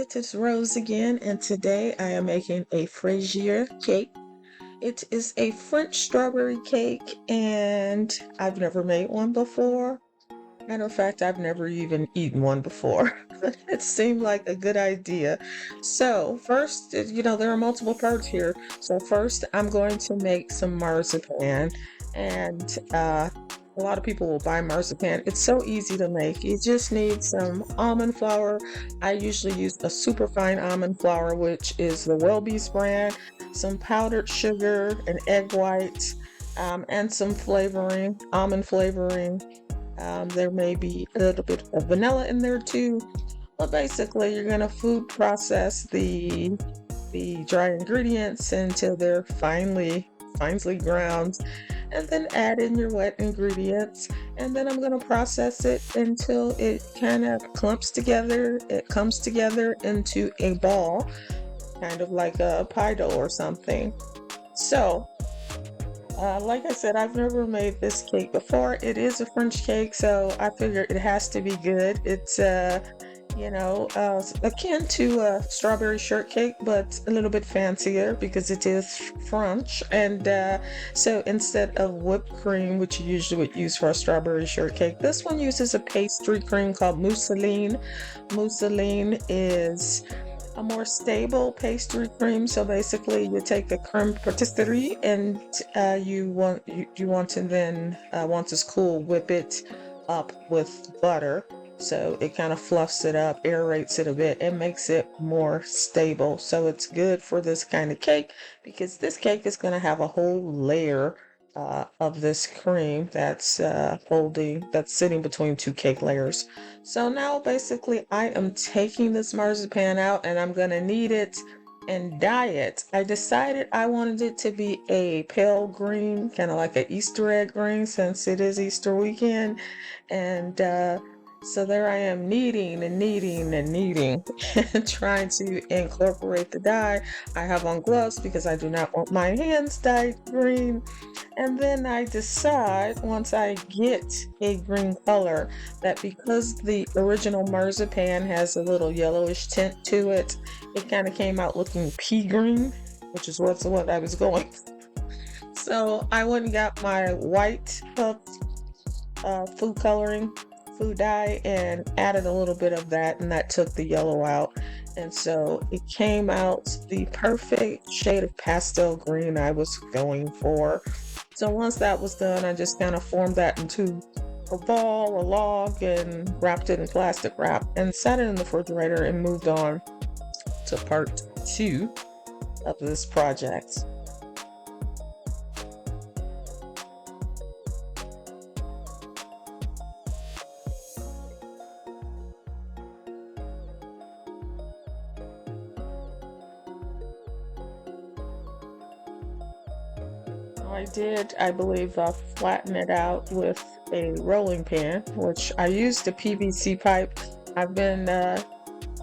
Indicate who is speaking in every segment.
Speaker 1: it is Rose again, and today I am making a Fraisier cake. It is a French strawberry cake, and I've never made one before. Matter of fact, I've never even eaten one before. It seemed like a good idea. So, first, there are multiple parts here. So, first, I'm going to make some marzipan, and a lot of people will buy marzipan. It's so easy to make. You just need some almond flour. I usually use a super fine almond flour, which is the Welby's brand, some powdered sugar, an egg white, and some flavoring, almond flavoring. There may be a little bit of vanilla in there too, but basically you're gonna food process the dry ingredients until they're finely ground, and then add in your wet ingredients. And then I'm gonna process it until it kind of clumps together. It comes together into a ball, kind of like a pie dough or something. So like I said, I've never made this cake before. It is a French cake, so I figure it has to be good. It's akin to a strawberry shortcake, but a little bit fancier because it is French. And so instead of whipped cream, which you usually would use for a strawberry shortcake, this one uses a pastry cream called mousseline. Mousseline is a more stable pastry cream. So basically, you take the creme patisserie, and you want to then once it's cool, whip it up with butter. So it kind of fluffs it up, aerates it a bit, and makes it more stable. So it's good for this kind of cake because this cake is going to have a whole layer of this cream that's sitting between two cake layers. So now basically I am taking this marzipan out, and I'm going to knead it and dye it. I decided I wanted it to be a pale green, kind of like an Easter egg green, since it is Easter weekend. And so there I am, kneading and kneading and kneading and trying to incorporate the dye. I have on gloves because I do not want my hands dyed green. And then I decide, once I get a green color, that because the original marzipan has a little yellowish tint to it, it kind of came out looking pea green, which is what I was going for. So I went and got my white food coloring, food dye, and added a little bit of that, and that took the yellow out. And so it came out the perfect shade of pastel green I was going for. So once that was done, I just kind of formed that into a ball, a log, and wrapped it in plastic wrap and set it in the refrigerator and moved on to part 2 of this project. I did, I believe, flatten it out with a rolling pin, which I used a PVC pipe. I've been,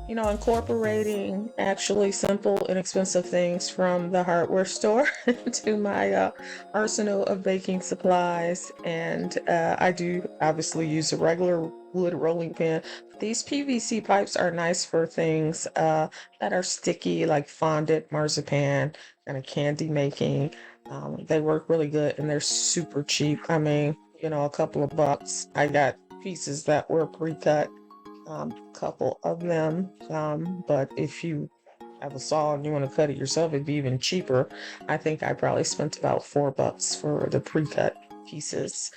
Speaker 1: incorporating actually simple, inexpensive things from the hardware store to my arsenal of baking supplies. And I do obviously use a regular wood rolling pin. These PVC pipes are nice for things that are sticky, like fondant, marzipan, kind of candy making. They work really good, and they're super cheap. I mean, a couple of bucks. I got pieces that were pre-cut, couple of them. But if you have a saw and you want to cut it yourself, it'd be even cheaper. I think I probably spent about $4 for the pre-cut pieces.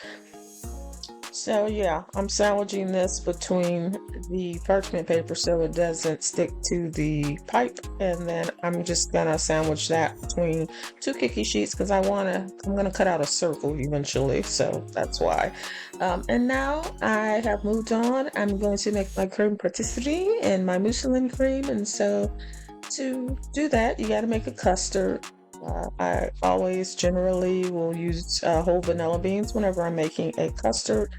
Speaker 1: So yeah, I'm sandwiching this between the parchment paper so it doesn't stick to the pipe, and then I'm just gonna sandwich that between two cookie sheets because I'm gonna cut out a circle eventually, so that's why. And now I have moved on. I'm going to make my creme patisserie and my mousseline cream, and so to do that, you got to make a custard. I always generally will use whole vanilla beans whenever I'm making a custard.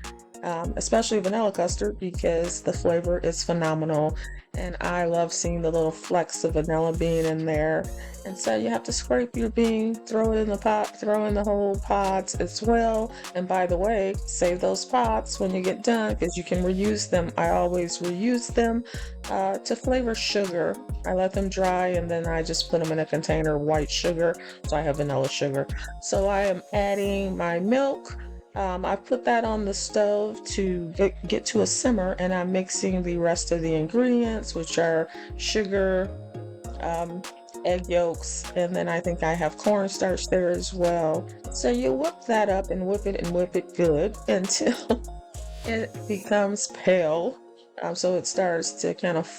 Speaker 1: especially vanilla custard because the flavor is phenomenal. And I love seeing the little flecks of vanilla bean in there. And so you have to scrape your bean, throw it in the pot, throw in the whole pods as well. And by the way, save those pots when you get done because you can reuse them. I always reuse them to flavor sugar. I let them dry and then I just put them in a container of white sugar. So I have vanilla sugar. So I am adding my milk. I put that on the stove to get to a simmer, and I'm mixing the rest of the ingredients, which are sugar, um, egg yolks, and then I think I have cornstarch there as well. So you whip that up and whip it good until it becomes pale. So it starts to kind of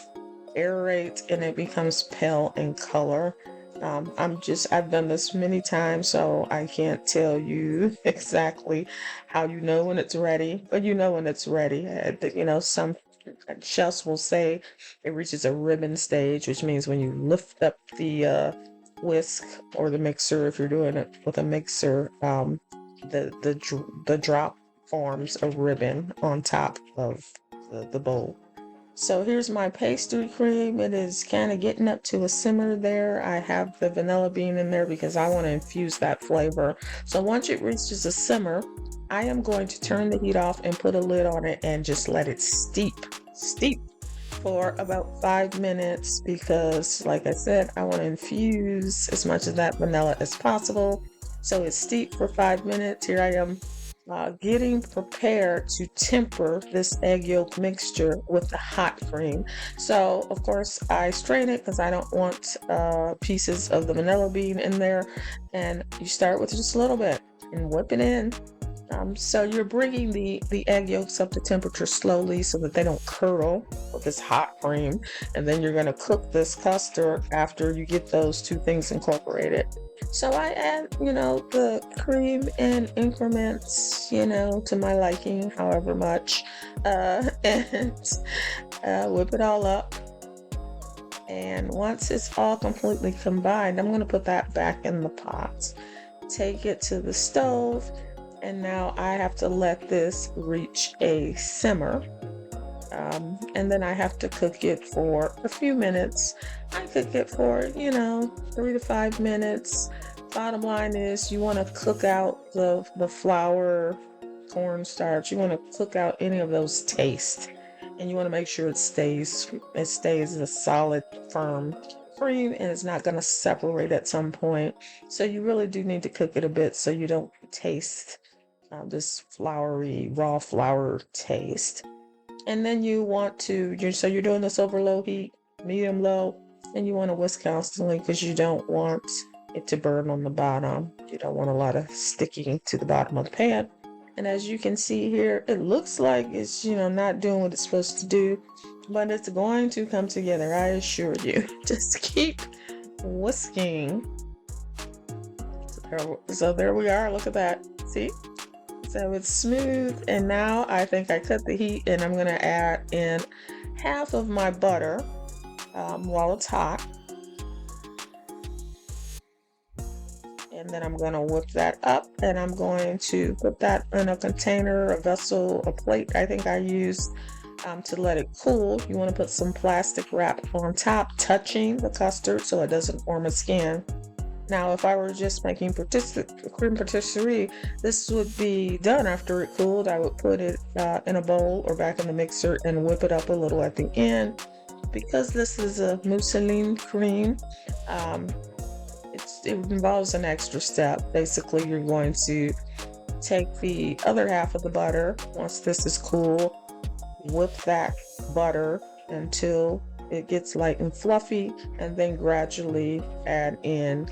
Speaker 1: aerate and it becomes pale in color. I've done this many times, so I can't tell you exactly how you know when it's ready, but you know when it's ready. Some chefs will say it reaches a ribbon stage, which means when you lift up the whisk or the mixer, if you're doing it with a mixer, the drop forms a ribbon on top of the bowl. So here's my pastry cream. It is kind of getting up to a simmer there. I have the vanilla bean in there because I want to infuse that flavor. So once it reaches a simmer, I am going to turn the heat off and put a lid on it and just let it steep for about 5 minutes because, like I said, I want to infuse as much of that vanilla as possible. So it's steeped for 5 minutes. Here I am getting prepared to temper this egg yolk mixture with the hot cream. So, of course, I strain it because I don't want pieces of the vanilla bean in there. And you start with just a little bit and whip it in. So you're bringing the egg yolks up to temperature slowly so that they don't curdle with this hot cream. And then you're going to cook this custard after you get those two things incorporated. So I add, the cream in increments, to my liking, however much, and whip it all up. And once it's all completely combined, I'm going to put that back in the pot. Take it to the stove. And now I have to let this reach a simmer. And then I have to cook it for a few minutes. I cook it for, 3 to 5 minutes. Bottom line is you want to cook out the flour, cornstarch. You want to cook out any of those tastes. And you want to make sure it stays a solid, firm cream and it's not going to separate at some point. So you really do need to cook it a bit so you don't taste this floury, raw flour taste. And then you want to, you're doing this over low heat, medium low, and you want to whisk constantly because you don't want it to burn on the bottom. You don't want a lot of sticking to the bottom of the pan. And as you can see here, it looks like it's, not doing what it's supposed to do, but it's going to come together, I assure you. Just keep whisking. So there we are, look at that, see? So it's smooth, and now I think I cut the heat and I'm gonna add in half of my butter while it's hot. And then I'm gonna whip that up and I'm going to put that in a container, a vessel, a plate I think I used to let it cool. You wanna put some plastic wrap on top, touching the custard so it doesn't form a skin. Now, if I were just making cream patisserie, this would be done after it cooled. I would put it in a bowl or back in the mixer and whip it up a little at the end. Because this is a mousseline cream, it involves an extra step. Basically, you're going to take the other half of the butter. Once this is cool, whip that butter until it gets light and fluffy, and then gradually add in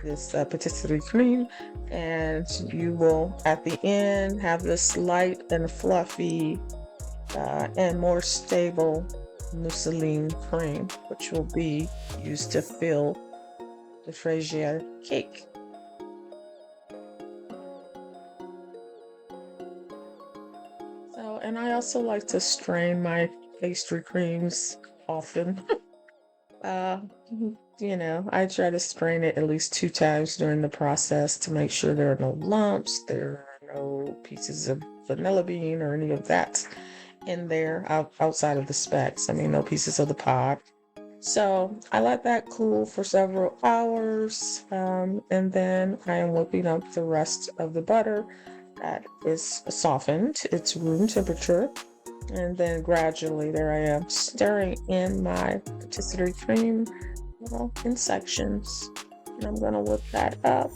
Speaker 1: this patisserie cream, and you will at the end have this light and fluffy and more stable mousseline cream, which will be used to fill the Fraisier cake. So, and I also like to strain my pastry creams often. uh, I try to strain it at least 2 times during the process to make sure there are no lumps, there are no pieces of vanilla bean or any of that in there outside of the specks. I mean, no pieces of the pod. So I let that cool for several hours, and then I am whipping up the rest of the butter that is softened. It's room temperature. And then gradually there I am stirring in my patisserie cream in sections. And I'm going to whip that up.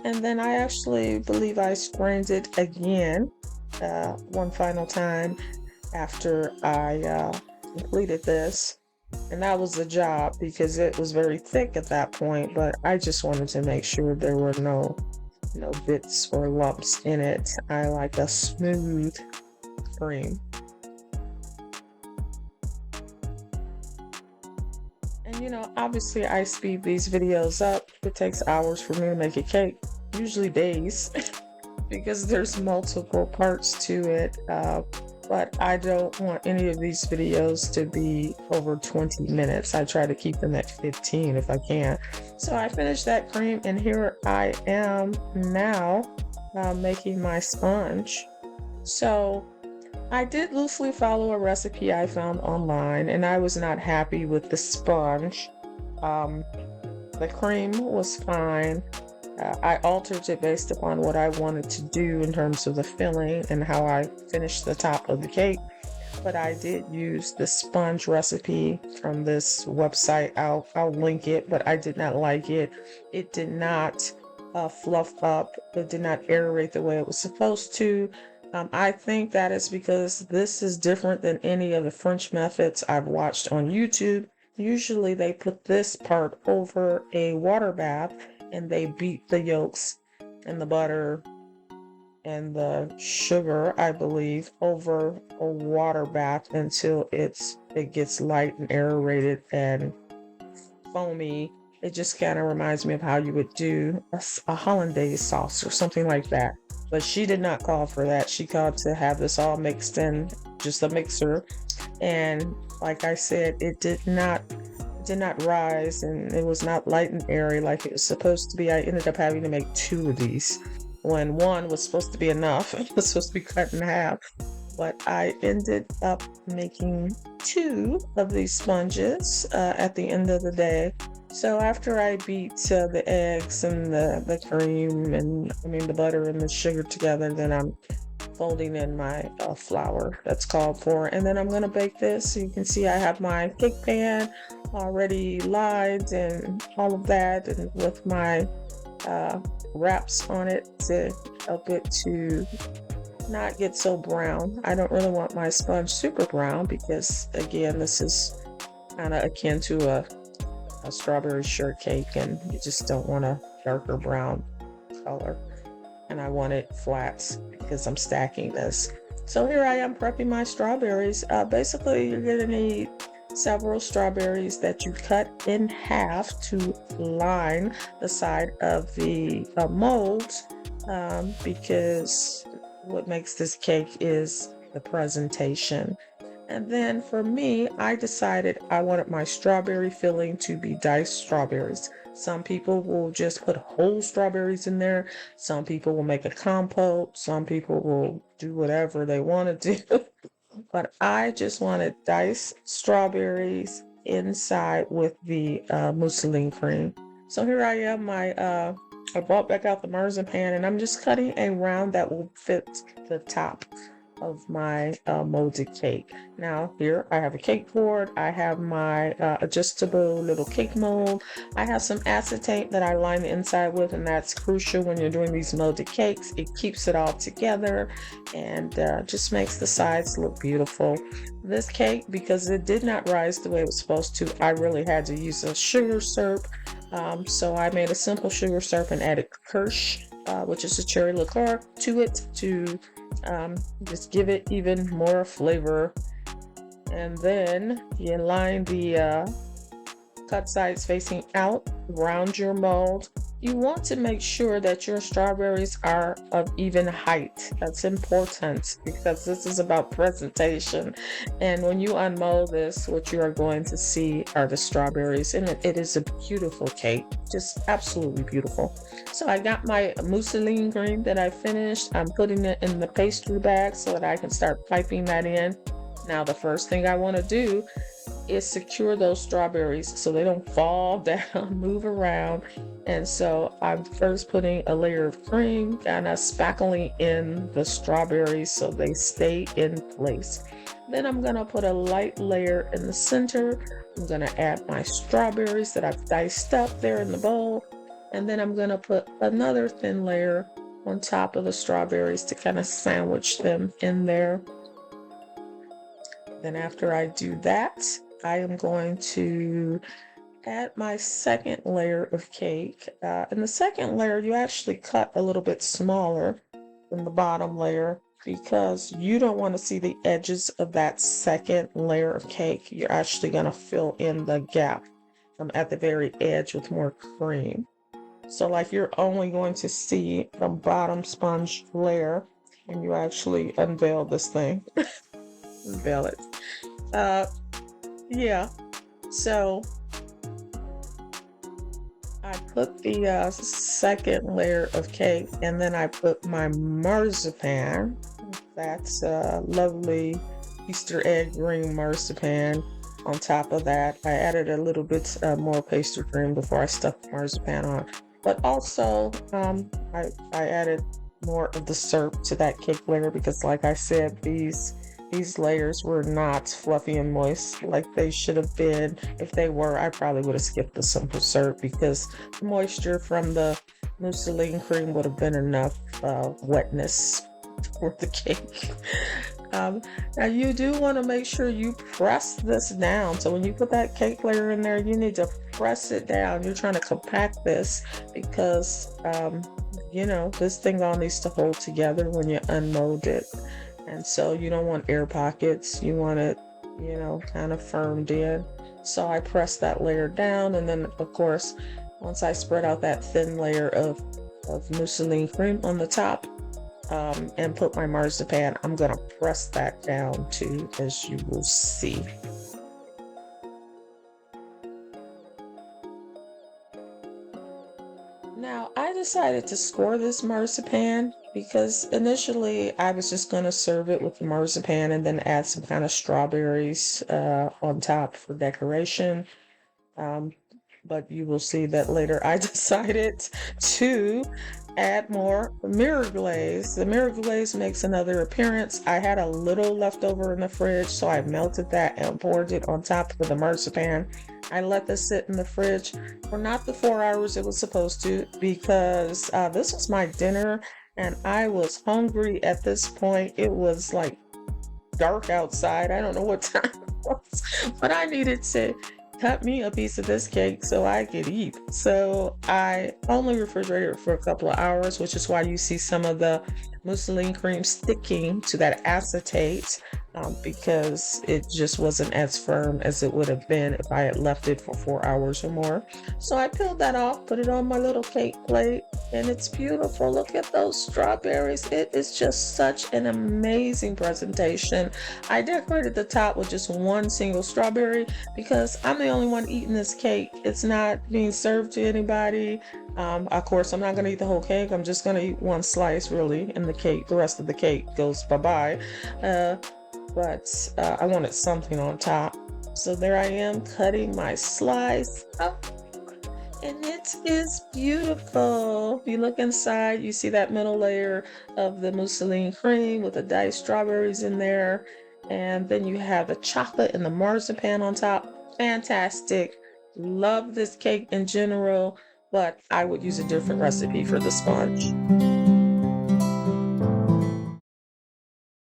Speaker 1: And then I actually believe I strained it again one final time after I completed this. And that was the job because it was very thick at that point, but I just wanted to make sure there were no bits or lumps in it. I like a smooth cream. And obviously I speed these videos up. It takes hours for me to make a cake, usually days, because there's multiple parts to it. But I don't want any of these videos to be over 20 minutes. I try to keep them at 15 if I can. So I finished that cream, and here I am now making my sponge. So I did loosely follow a recipe I found online, and I was not happy with the sponge. The cream was fine. I altered it based upon what I wanted to do in terms of the filling and how I finished the top of the cake. But I did use the sponge recipe from this website. I'll link it, but I did not like it. It did not fluff up. It did not aerate the way it was supposed to. I think that is because this is different than any of the French methods I've watched on YouTube. Usually they put this part over a water bath and they beat the yolks and the butter and the sugar, I believe, over a water bath until it gets light and aerated and foamy. It just kind of reminds me of how you would do a hollandaise sauce or something like that. But she did not call for that. She called to have this all mixed in just a mixer. And like I said, it did not rise, and it was not light and airy like it was supposed to be. I ended up having to make 2 of these when one was supposed to be enough. It was supposed to be cut in half. But I ended up making 2 of these sponges at the end of the day. So after I beat the eggs and the cream and the butter and the sugar together, then I'm folding in my flour that's called for. And then I'm going to bake this. So you can see I have my cake pan already lined and all of that, and with my wraps on it to help it to not get so brown. I don't really want my sponge super brown because, again, this is kind of akin to a strawberry shortcake, and you just don't want a darker brown color. And I want it flat because I'm stacking this. So here I am prepping my strawberries. Basically, you're going to need several strawberries that you cut in half to line the side of the mold, because what makes this cake is the presentation. And then for me, I decided I wanted my strawberry filling to be diced strawberries. Some people will just put whole strawberries in there. Some people will make a compote. Some people will do whatever they want to do. But I just wanted diced strawberries inside with the mousseline cream. So here I am. I brought back out the marzipan, and I'm just cutting a round that will fit the top of my molded cake. Now here I have a cake board. I have my adjustable little cake mold. I have some acetate that I line the inside with, and that's crucial when you're doing these molded cakes. It keeps it all together and just makes the sides look beautiful. This cake, because it did not rise the way it was supposed to, I really had to use a sugar syrup. So I made a simple sugar syrup and added Kirsch, which is a cherry liqueur, to it to just give it even more flavor. And then you line the cut sides facing out, round your mold, You want to make sure that your strawberries are of even height. That's important because this is about presentation. And when you unmold this, what you are going to see are the strawberries. And it is a beautiful cake, just absolutely beautiful. So I got my mousseline cream that I finished. I'm putting it in the pastry bag so that I can start piping that in. Now, the first thing I want to do is secure those strawberries so they don't fall down, move around. And so I'm first putting a layer of cream, kind of spackling in the strawberries so they stay in place. Then I'm gonna put a light layer in the center. I'm gonna add my strawberries that I've diced up there in the bowl. And then I'm gonna put another thin layer on top of the strawberries to kind of sandwich them in there. Then after I do that, I am going to add my second layer of cake. And the second layer, you actually cut a little bit smaller than the bottom layer because you don't want to see the edges of that second layer of cake. You're actually going to fill in the gap at the very edge with more cream. So like you're only going to see the bottom sponge layer and you actually unveil this thing. Unveil it. Yeah. So I put the second layer of cake and then I put my marzipan. That's lovely Easter egg ring marzipan on top of that. I added a little bit more pastry cream before I stuck the marzipan on. But also, I added more of the syrup to that cake layer because, like I said, these layers were not fluffy and moist like they should have been. If they were, I probably would have skipped the simple syrup because the moisture from the mousseline cream would have been enough wetness for the cake. Now you do want to make sure you press this down. So when you put that cake layer in there, you need to press it down. You're trying to compact this because, this thing all needs to hold together when you unmold it. And so you don't want air pockets. You want it, kind of firmed in. So I press that layer down. And then, of course, once I spread out that thin layer of mousseline cream on the top, and put my marzipan, I'm going to press that down too, as you will see. Now, I decided to score this marzipan because initially I was just going to serve it with the marzipan and then add some kind of strawberries on top for decoration. Um, but you will see that later I decided to add more mirror glaze. The mirror glaze makes another appearance. I had a little left over in the fridge, so I melted that and poured it on top of the marzipan. I let this sit in the fridge for not the 4 hours it was supposed to because this was my dinner and I was hungry at this point. It was like dark outside. I don't know what time it was, but I needed to cut me a piece of this cake so I could eat. So I only refrigerated it for a couple of hours, which is why you see some of the mousseline cream sticking to that acetate because it just wasn't as firm as it would have been if I had left it for 4 hours or more. So I peeled that off, put it on my little cake plate, and it's beautiful. Look at those strawberries. It is just such an amazing presentation. I decorated the top with just one single strawberry because I'm the only one eating this cake. It's not being served to anybody. Of course, I'm not going to eat the whole cake. I'm just going to eat one slice, really, and the rest of the cake goes bye-bye. But I wanted something on top. So there I am cutting my slice up. And it is beautiful. If you look inside, you see that middle layer of the mousseline cream with the diced strawberries in there. And then you have the chocolate and the marzipan on top. Fantastic. Love this cake in general, but I would use a different recipe for the sponge.